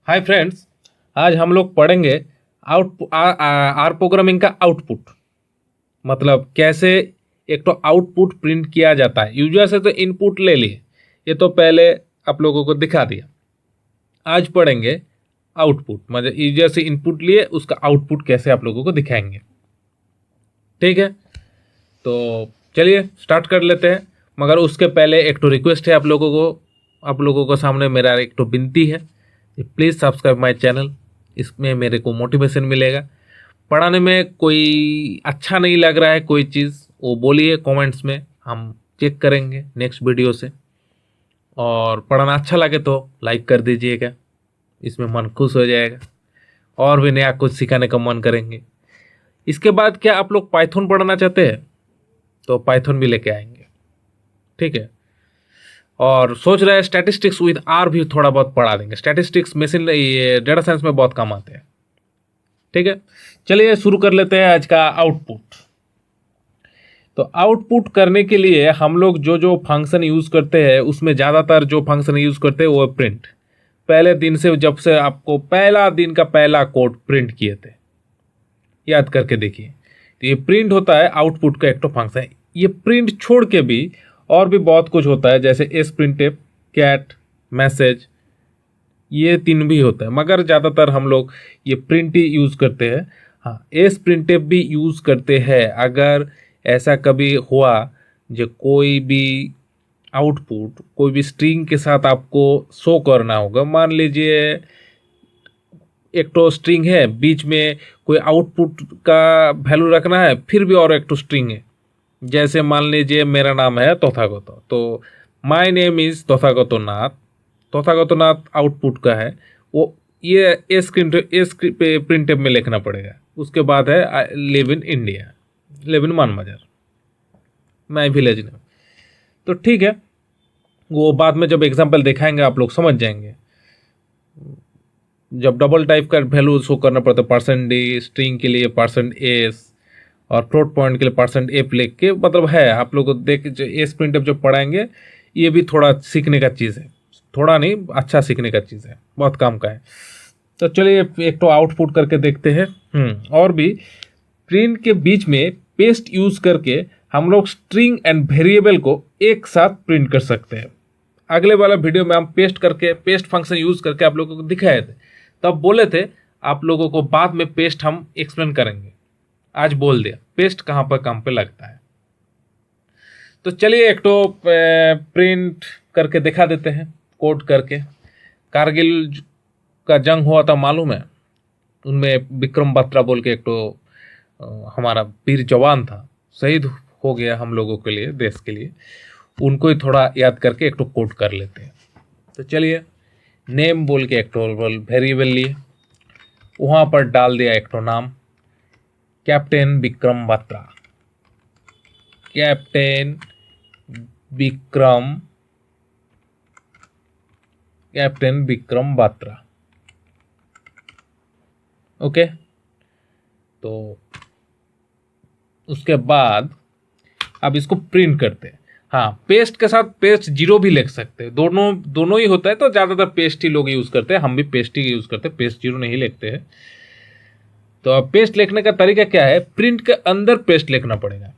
Hi friends. आज हम लोग पढ़ेंगे आर प्रोग्रामिंग का आउटपुट। मतलब कैसे एक तो आउटपुट प्रिंट किया जाता है। यूजर से तो इनपुट ले लिए, ये तो पहले आप लोगों को दिखा दिया। आज पढ़ेंगे आउटपुट, मतलब यूजर से इनपुट लिए उसका आउटपुट कैसे आप लोगों को दिखाएंगे। ठीक है, तो चलिए स्टार्ट कर लेते हैं। मगर उसके पहले एक तो रिक्वेस्ट है आप लोगों को सामने मेरा एक तो विनती है, प्लीज़ सब्सक्राइब माय चैनल। इसमें मेरे को मोटिवेशन मिलेगा। पढ़ाने में कोई अच्छा नहीं लग रहा है कोई चीज़, वो बोलिए कमेंट्स में, हम चेक करेंगे नेक्स्ट वीडियो से। और पढ़ाना अच्छा लगे तो लाइक कर दीजिएगा, इसमें मन खुश हो जाएगा और भी नया कुछ सिखाने का मन करेंगे। इसके बाद क्या आप लोग पाइथन पढ़ना चाहते हैं तो पाइथन भी लेके आएंगे। ठीक है, और सोच रहे हैं स्टैटिस्टिक्स विद आर भी थोड़ा बहुत पढ़ा देंगे। स्टैटिस्टिक्स मशीन ये डेटा साइंस में बहुत काम आते हैं। ठीक है, चलिए शुरू कर लेते हैं आज का आउटपुट। तो आउटपुट करने के लिए हम लोग जो जो फंक्शन यूज़ करते हैं उसमें ज़्यादातर जो फंक्शन यूज़ करते हैं वो है प्रिंट। पहले दिन से जब से आपको पहला दिन का पहला कोड प्रिंट किए थे, याद करके देखिए। तो ये प्रिंट होता है आउटपुट का एक तो फंक्शन। ये प्रिंट छोड़ के भी और भी बहुत कुछ होता है, जैसे एस प्रिंटफ, कैट, मैसेज, ये तीन भी होता है। मगर ज़्यादातर हम लोग ये प्रिंट ही यूज़ करते हैं। हाँ, एस प्रिंटफ भी यूज़ करते हैं अगर ऐसा कभी हुआ जो कोई भी आउटपुट कोई भी स्ट्रिंग के साथ आपको शो करना होगा। मान लीजिए एक तो स्ट्रिंग है, बीच में कोई आउटपुट का वैल्यू रखना है, फिर भी और एक तो स्ट्रिंग है। जैसे मान लीजिए मेरा नाम है तथागत, तो my name is Tathagat Nath. Tathagat Nath output का है, वो ये एस प्रिंट में लिखना पड़ेगा। उसके बाद है I live in India, live in Manmajar, my village name. तो ठीक है, वो बाद में जब एग्जाम्पल दिखाएंगे आप लोग समझ जाएंगे। जब डबल टाइप का वैल्यू शो करना पड़ता है, %d, स्ट्रिंग के लिए %s और फ्लोट पॉइंट के लिए %f लिख के, मतलब है आप लोग को देख जो एस प्रिंट जो पढ़ाएंगे ये भी थोड़ा सीखने का चीज़ है। थोड़ा नहीं, अच्छा सीखने का चीज़ है, बहुत काम का है। तो चलिए एक तो आउटपुट करके देखते हैं। और भी प्रिंट के बीच में पेस्ट यूज करके हम लोग स्ट्रिंग एंड वेरिएबल को एक साथ प्रिंट कर सकते हैं। अगले वाला वीडियो में हम पेस्ट फंक्शन यूज करके आप लोगों को दिखाए थे, तब बोले थे आप लोगों को बाद में पेस्ट हम एक्सप्लेन करेंगे। आज बोल दिया पेस्ट कहाँ पर काम पे लगता है। तो चलिए एक तो प्रिंट करके दिखा देते हैं, कोड करके। कारगिल का जंग हुआ था मालूम है, उनमें विक्रम बत्रा बोल के एक तो हमारा वीर जवान था, शहीद हो गया हम लोगों के लिए, देश के लिए। उनको ही थोड़ा याद करके एक तो कोड कर लेते हैं। तो चलिए नेम बोल के एक तो वेरिएबल लिए, वहाँ पर डाल दिया एक तो नाम, captain Vikram Batra. Captain Vikram captain Vikram Batra. Okay, तो उसके बाद अब इसको प्रिंट करते हैं। हाँ, पेस्ट के साथ पेस्ट जीरो भी लिख सकते हैं, दोनों दोनों ही होता है। तो ज़्यादातर पेस्ट ही लोग यूज़ करते हैं, हम भी पेस्ट ही यूज़ करते हैं, पेस्ट जीरो नहीं लिखते हैं। तो अब पेस्ट लिखने का तरीका क्या है, प्रिंट के अंदर पेस्ट लिखना पड़ेगा।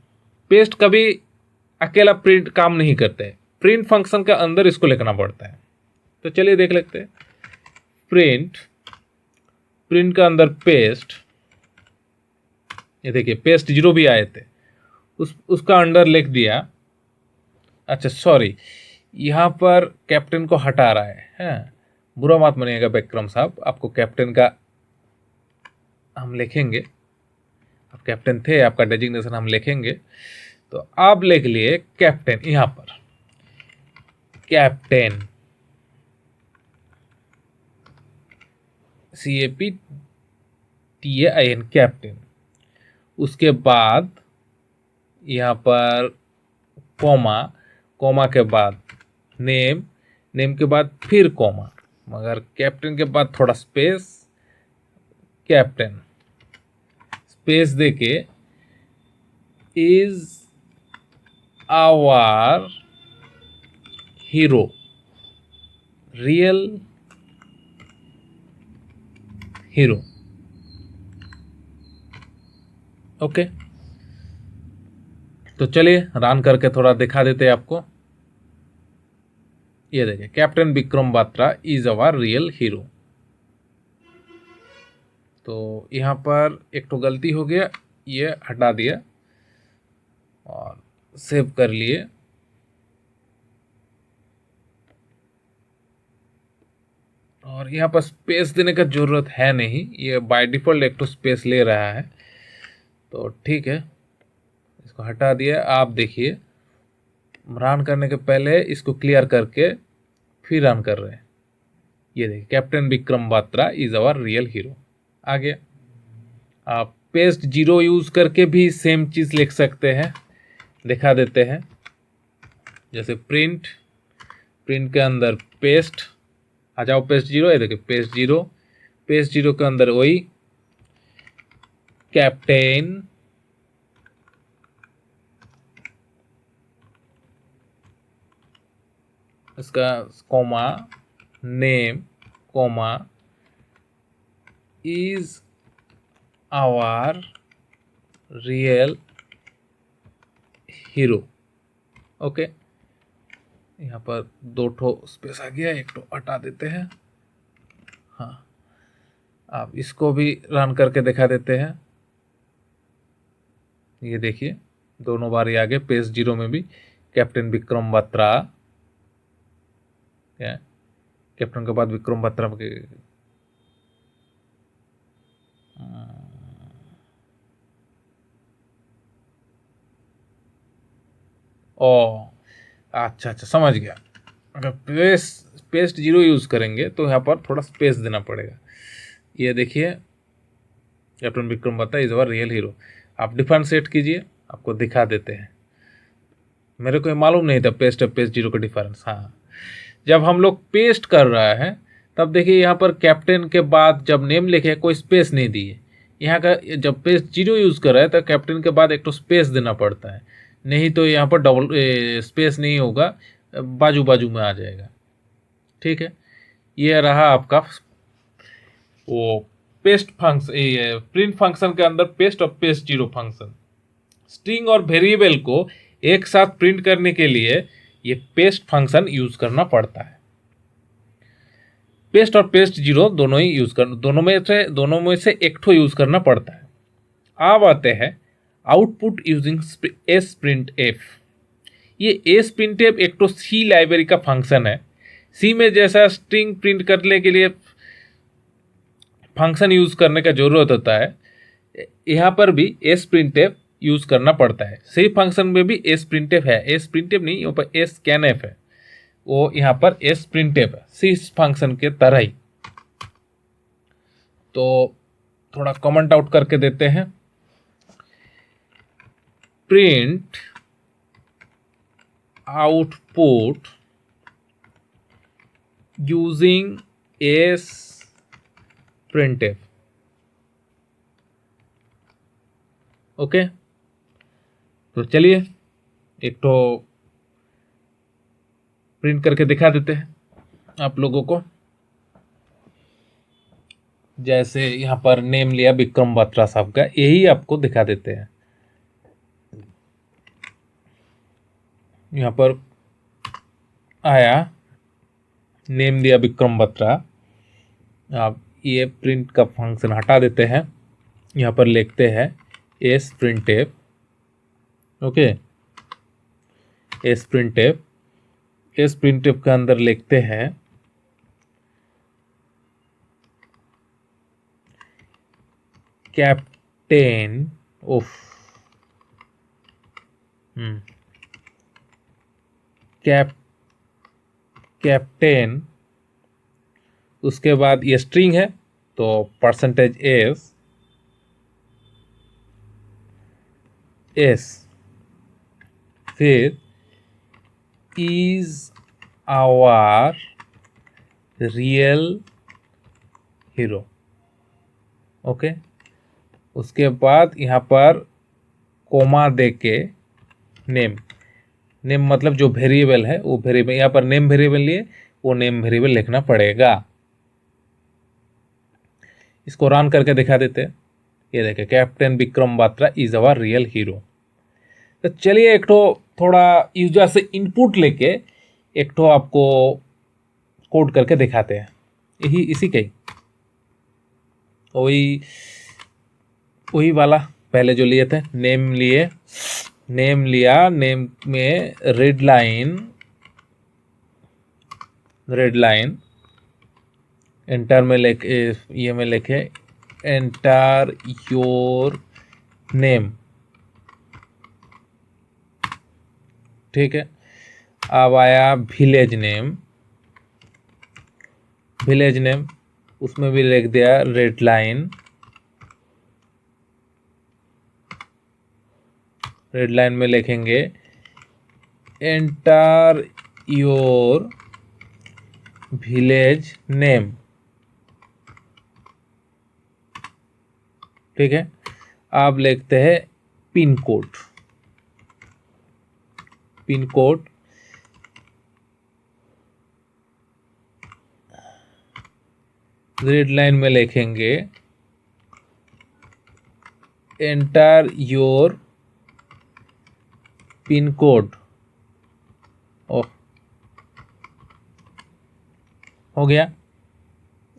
पेस्ट कभी अकेला प्रिंट काम नहीं करते हैं, प्रिंट फंक्शन के अंदर इसको लिखना पड़ता है। तो चलिए देख लेते हैं। प्रिंट प्रिंट के अंदर पेस्ट, ये देखिए पेस्ट जीरो भी आए थे, उसका अंडर लिख दिया। अच्छा सॉरी, यहाँ पर कैप्टन को हटा रहा है, हाँ बुरा मत मानिएगा विक्रम साहब, आपको कैप्टन का हम लिखेंगे, आप कैप्टन थे, आपका डेजिग्नेशन हम लिखेंगे। तो आप लिख लिए कैप्टन, यहाँ पर कैप्टन, CAPTAIN, कैप्टन। उसके बाद यहाँ पर कॉमा, कॉमा के बाद नेम, नेम के बाद फिर कॉमा, मगर कैप्टन के बाद थोड़ा स्पेस, कैप्टन स्पेस देके is our hero, real hero. Okay, तो चलिए रन करके थोड़ा दिखा देते हैं आपको। ये देखिए, captain Vikram Batra is our real hero. तो यहाँ पर एक तो गलती हो गया, ये हटा दिया और सेव कर लिए। और यहाँ पर स्पेस देने का जरूरत है नहीं, ये बाय डिफॉल्ट एक तो स्पेस ले रहा है, तो ठीक है, इसको हटा दिया। आप देखिए, रन करने के पहले इसको क्लियर करके फिर रन कर रहे हैं। ये देखिए, captain Vikram Batra is our real hero. आगे आप पेस्ट जीरो यूज करके भी सेम चीज लिख सकते हैं, दिखा देते हैं। जैसे प्रिंट के अंदर पेस्ट, आ जाओ पेस्ट जीरो, ये देखिए पेस्ट जीरो के अंदर वही कैप्टन इसका comma name comma is our real hero. Okay, यहाँ पर दो ठो स्पेस आ गया, एक तो हटा देते हैं। हाँ, आप इसको भी रन करके दिखा देते हैं। ये देखिए, दोनों बार ये आ गए, पेज जीरो में भी कैप्टन विक्रम बत्रा, कैप्टन के बाद विक्रम बत्रा के ओ अच्छा समझ गया। अगर पेस्ट जीरो यूज़ करेंगे तो यहाँ पर थोड़ा स्पेस देना पड़ेगा। ये देखिए, captain Vikram Batra is our real hero. आप डिफरेंशिएट कीजिए, आपको दिखा देते हैं। मेरे को मालूम नहीं था पेस्ट और पेस्ट जीरो का डिफरेंस। हाँ, जब हम लोग पेस्ट कर रहा है तब देखिए, यहाँ पर कैप्टन के बाद जब नेम लिखे कोई स्पेस नहीं दिए। यहाँ का जब पेस्ट जीरो यूज़ कर रहा है तो कैप्टन के बाद एक तो स्पेस देना पड़ता है, नहीं तो यहाँ पर डबल स्पेस नहीं होगा, बाजू बाजू में आ जाएगा। ठीक है, ये रहा आपका वो पेस्ट फंक्शन, प्रिंट फंक्शन के अंदर पेस्ट और पेस्ट जीरो फंक्शन। स्ट्रिंग और वेरिएबल को एक साथ प्रिंट करने के लिए ये पेस्ट फंक्शन यूज करना पड़ता है। पेस्ट और पेस्ट जीरो दोनों ही यूज कर, दोनों में से एक ठो यूज करना पड़ता है। अब आते हैं output using S print F. ये एस प्रिंट एफ एक तो सी लाइब्रेरी का फंक्शन है। सी में जैसा स्ट्रिंग प्रिंट करने के लिए फंक्शन यूज करने का जरूरत होता है, यहाँ पर भी एस प्रिंट एफ यूज करना पड़ता है। सी फंक्शन में भी एस प्रिंट एफ है, एस प्रिंट एफ नहीं, यहाँ पर एस स्कैन एफ है, वो यहाँ पर एस प्रिंट एफ है, सी फंक्शन के तरह ही। तो थोड़ा कमेंट आउट करके देते हैं। Print output using S print F. Okay, तो चलिए एक तो प्रिंट करके दिखा देते हैं आप लोगों को। जैसे यहाँ पर नेम लिया विक्रम बत्रा साहब का, यही आपको दिखा देते हैं। यहाँ पर आया, नेम दिया विक्रम बत्रा। आप ये प्रिंट का फंक्शन हटा देते हैं, यहाँ पर लिखते हैं S print F. Okay, S print F के अंदर लिखते हैं कैप्टन ऑफ कैप्टन, उसके बाद ये स्ट्रिंग है तो परसेंटेज एस, फिर is our real hero. Okay, उसके बाद यहाँ पर कोमा दे के नेम मतलब जो वेरिएबल है वो वेरिएबल, यहाँ पर नेम वेरिएबल लिए वो नेम वेरिएबल लिखना पड़ेगा। इसको रन करके दिखा देते हैं। ये देखें, captain Vikram Batra is our real hero. तो चलिए एक तो थोड़ा यूजर से इनपुट लेके एक तो आपको कोड करके दिखाते हैं। यही इसी का ही वही वाला पहले जो लिए थे, नेम लिया, नेम में रेड लाइन एंटर में लिखे एंटर योर नेम। ठीक है, अब आया विलेज नेम, उसमें भी लिख दिया रेड लाइन में लिखेंगे एंटर योर विलेज नेम। ठीक है, आप लिखते हैं पिन कोड रेड लाइन में लिखेंगे एंटर योर पिन कोड। हो गया।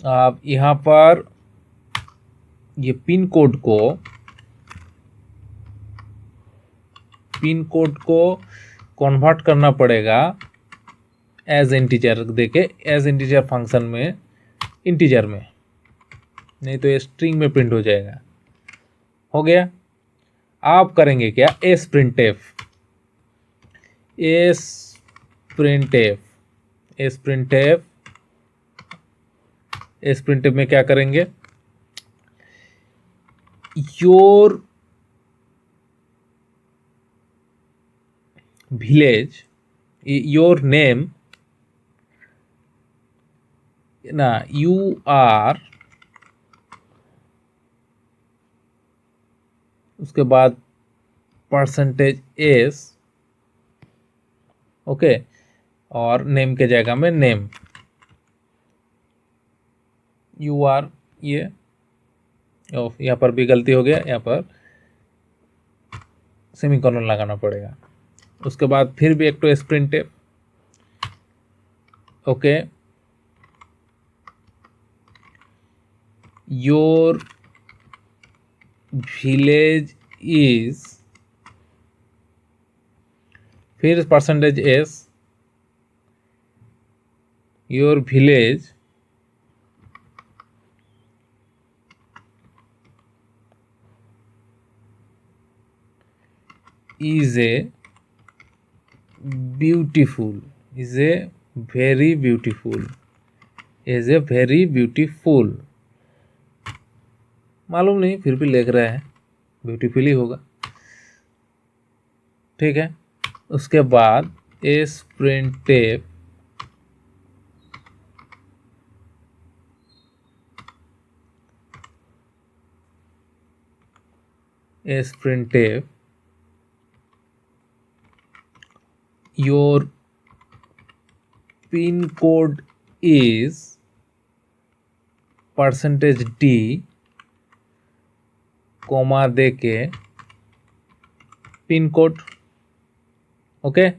आप यहाँ पर ये पिन कोड को कन्वर्ट करना पड़ेगा एज इंटीजर देके, एज इंटीजर फंक्शन में, इंटीजर में, नहीं तो ये स्ट्रिंग में प्रिंट हो जाएगा। हो गया। आप करेंगे क्या, एस प्रिंटफ में क्या करेंगे, योर विलेज, योर नेम ना, यू आर, उसके बाद %s, ओके, और नेम के जगह में नेम, यू आर, ये यहाँ पर भी गलती हो गया, यहाँ पर सेमीकोलन लगाना पड़ेगा। उसके बाद फिर भी एक तो printf, okay, your village is, फिर %s, your village is a very beautiful, मालूम नहीं, फिर भी लिख रहा है, ब्यूटीफुल ही होगा। ठीक है, उसके बाद printf your pin code is %d, comma दे के पिन कोड, ओके,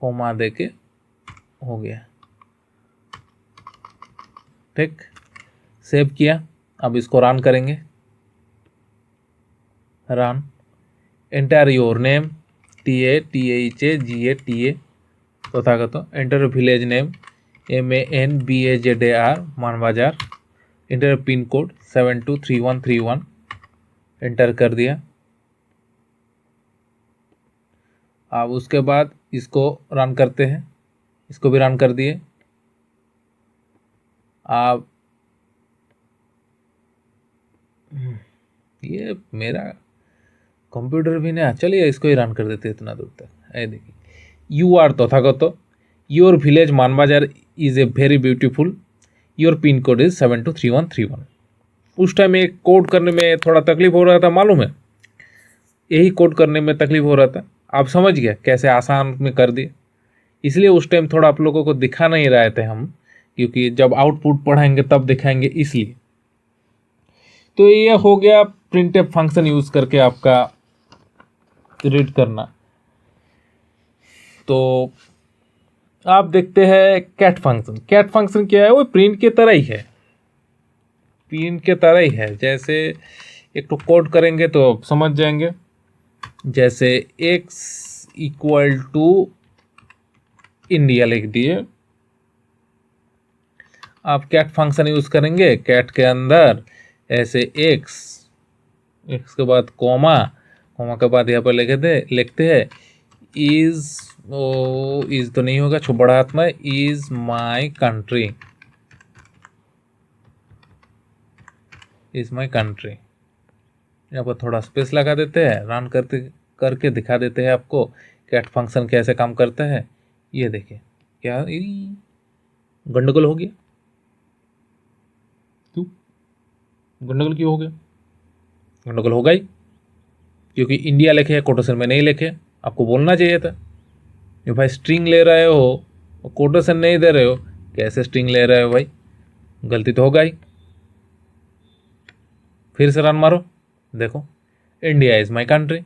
कॉमा दे के हो गया। ठीक, सेव किया। अब इसको रन करेंगे, run, enter your name, TATHAGATA, Tathagat, enter village name, MANBAZAR, Manbazar, enter pin code 723131, enter कर दिया। अब उसके बाद इसको रन करते हैं, इसको भी रन कर दिए। आप ये मेरा कंप्यूटर भी नहीं, चलिए इसको ही रन कर देते इतना दूर तक। ये देखिए, you are Tathagat, your village Manbazar is a very beautiful, your pin code is 723131। उस टाइम एक कोड करने में थोड़ा तकलीफ हो रहा था, मालूम है, यही कोड करने में तकलीफ हो रहा था। आप समझ गए कैसे आसान में कर दिए। इसलिए उस टाइम थोड़ा आप लोगों को दिखा नहीं रहे थे हम, क्योंकि जब आउटपुट पढ़ाएंगे तब दिखाएंगे इसलिए। तो ये हो गया प्रिंटफ फंक्शन यूज करके आपका रीड करना। तो आप देखते हैं कैट फंक्शन। कैट फंक्शन क्या है? वो प्रिंट के तरह ही है, प्रिंट के तरह ही है। जैसे एक तो कोड करेंगे तो समझ जाएंगे। जैसे x इक्वल टू इंडिया लिख दिए, आप कैट फंक्शन यूज करेंगे। कैट के अंदर ऐसे एक्स के बाद कोमा, कोमा के बाद यहाँ पर लिखते हैं इज तो नहीं होगा, बड़ा हाथ में, is my country, is my country. यहाँ पर थोड़ा स्पेस लगा देते हैं, रन करके दिखा देते हैं आपको कैट फंक्शन कैसे काम करता है। ये देखिए क्या गंडगोल हो गया। क्यों गंडगोल क्यों हो गया? गंडगोल होगा ही, क्योंकि इंडिया लिखे है, कोटेशन में नहीं लिखे। आपको बोलना चाहिए था कि भाई स्ट्रिंग ले रहे हो, कोटेशन नहीं दे रहे हो, कैसे स्ट्रिंग ले रहे हो भाई? गलती तो होगा ही। फिर से रन मारो, देखो इंडिया इज माई कंट्री।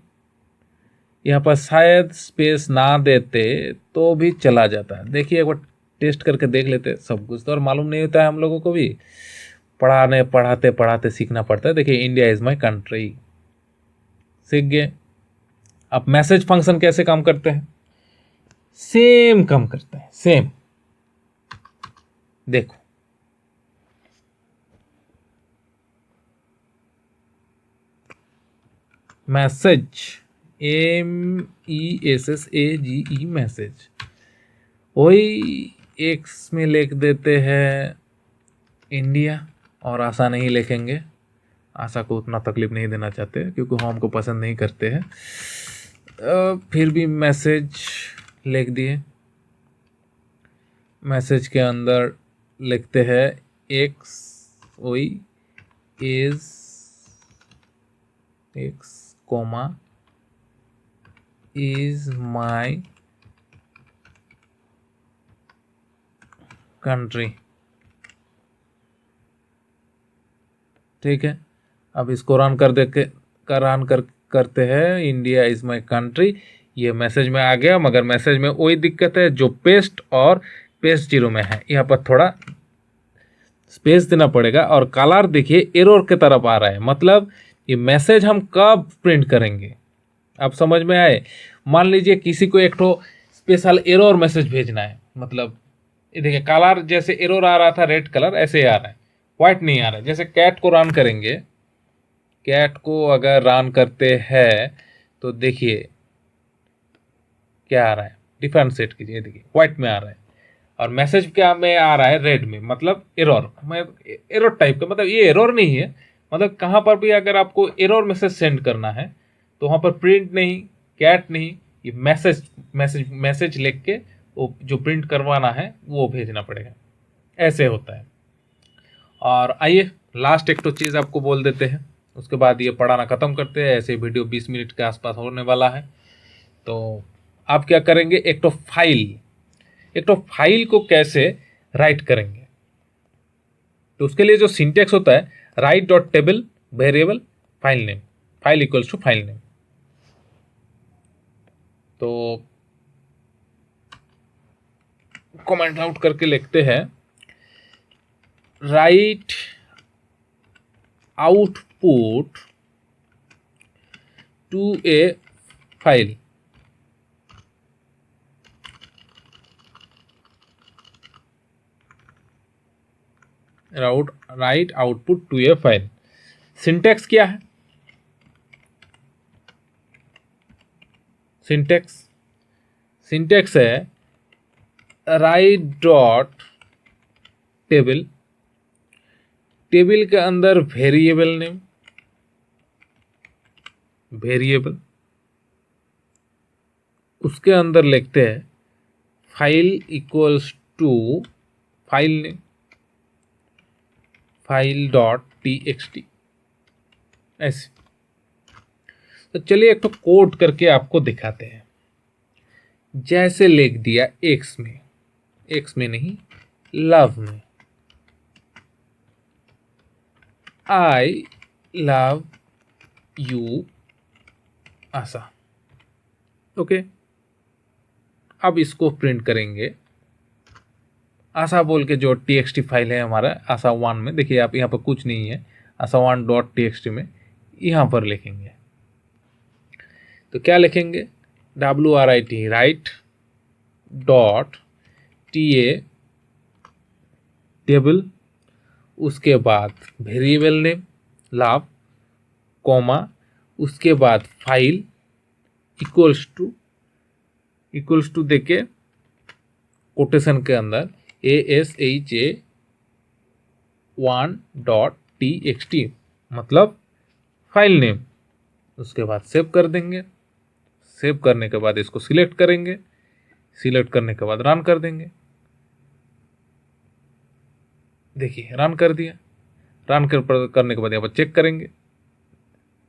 यहाँ पर शायद स्पेस ना देते तो भी चला जाता। देखिए एक बार टेस्ट करके देख लेते। सब कुछ तो और मालूम नहीं होता है हम लोगों को भी, पढ़ाते पढ़ाते सीखना पड़ता है। देखिए इंडिया इज माई कंट्री, सीख गए। अब मैसेज फंक्शन कैसे काम करते हैं? सेम काम करता है, सेम। देखो मैसेज, MESSAGE, मैसेज। वही एक्स में लिख देते हैं इंडिया, और आशा नहीं लिखेंगे। आशा को उतना तकलीफ नहीं देना चाहते क्योंकि हम को पसंद नहीं करते हैं। फिर भी मैसेज लिख दिए। मैसेज के अंदर लिखते हैं एक्स, वही is X comma is my country. ठीक है, अब इसको रन करते हैं इंडिया इज माई कंट्री। ये मैसेज में आ गया, मगर मैसेज में वही दिक्कत है जो पेस्ट और पेस्ट जीरो में है। यहाँ पर थोड़ा स्पेस देना पड़ेगा। और कलर देखिए एरर के तरफ आ रहा है, मतलब ये मैसेज हम कब प्रिंट करेंगे? आप समझ में आए? मान लीजिए किसी को एक तो स्पेशल एरर मैसेज भेजना है, मतलब ये देखिए कलर जैसे एरर आ रहा था रेड कलर, ऐसे ही आ रहा है, व्हाइट नहीं आ रहा है। जैसे कैट को रन करेंगे, कैट को अगर रन करते हैं तो देखिए क्या आ रहा है, डिफरेंशिएट कीजिए, देखिए व्हाइट में आ रहा है। और मैसेज क्या में आ रहा है? रेड में, मतलब एरर, एरर टाइप का। मतलब ये एरर नहीं है, मतलब कहाँ पर भी अगर आपको एरर मैसेज सेंड करना है तो वहाँ पर प्रिंट नहीं, कैट नहीं, ये मैसेज लिख के वो जो प्रिंट करवाना है वो भेजना पड़ेगा। ऐसे होता है। और आइए लास्ट एक तो चीज़ आपको बोल देते हैं, उसके बाद ये पढ़ाना ख़त्म करते हैं। ऐसे वीडियो 20 मिनट के आसपास होने वाला है। तो आप क्या करेंगे, एक तो फाइल को कैसे राइट करेंगे? तो उसके लिए जो सिंटेक्स होता है, write dot table variable file name, file equals to file name. तो कमेंट आउट करके लिखते हैं write output to a file, write output to a file. Syntax क्या है? सिंटेक्स है राइट डॉट टेबल, टेबल के अंदर वेरिएबल नेम, वेरिएबल, उसके अंदर लिखते हैं file equals to file name, file dot txt। ऐसे। तो चलिए एक तो कोड करके आपको दिखाते हैं। जैसे लिख दिया एक्स में नहीं लव में, I love you Asha. Okay, अब इसको प्रिंट करेंगे। आशा बोल के जो txt फाइल है हमारा आशा 1 में, देखिए आप यहाँ पर कुछ नहीं है, आशा 1 डॉट txt में यहाँ पर लिखेंगे। तो क्या लिखेंगे, writ right dot TA table, उसके बाद वेरिएबल नेम लव कॉमा, उसके बाद फाइल इक्वल्स टू देके कोटेशन के अंदर ASHA1.txt मतलब फाइल नेम। उसके बाद सेव कर देंगे। सेव करने के बाद इसको सिलेक्ट करेंगे। सिलेक्ट करने के बाद रन कर देंगे। देखिए रन कर दिया। रन करने के बाद यहाँ पर चेक करेंगे,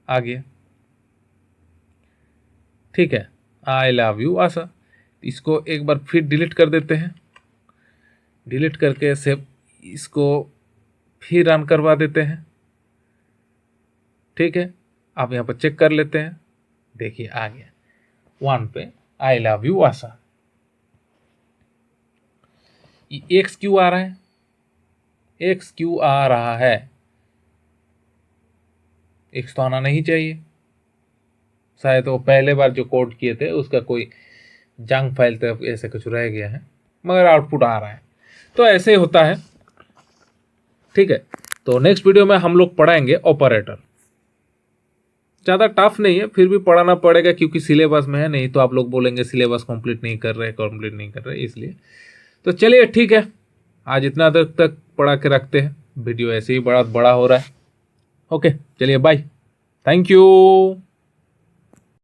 आ गया। ठीक है, आई लव यू आशा। इसको एक बार फिर डिलीट कर देते हैं। डिलीट करके सेव, इसको फिर रन करवा देते हैं। ठीक है, आप यहाँ पर चेक कर लेते हैं। देखिए आ गया 1 पे I love you Asha. X क्यों आ रहा है, एक्स क्यों आ रहा है, एक्स तो आना नहीं चाहिए। शायद वो पहले बार जो कोड किए थे उसका कोई जंक फाइल तक ऐसे कुछ रह गया है, मगर आउटपुट आ रहा है। तो ऐसे होता है। ठीक है, तो नेक्स्ट वीडियो में हम लोग पढ़ाएंगे ऑपरेटर। ज़्यादा टफ नहीं है, फिर भी पढ़ाना पड़ेगा क्योंकि सिलेबस में है, नहीं तो आप लोग बोलेंगे सिलेबस कंप्लीट नहीं कर रहे इसलिए। तो चलिए ठीक है, आज इतना देर तक पढ़ा के रखते हैं। वीडियो ऐसे ही बड़ा हो रहा है। ओके चलिए बाय, थैंक यू।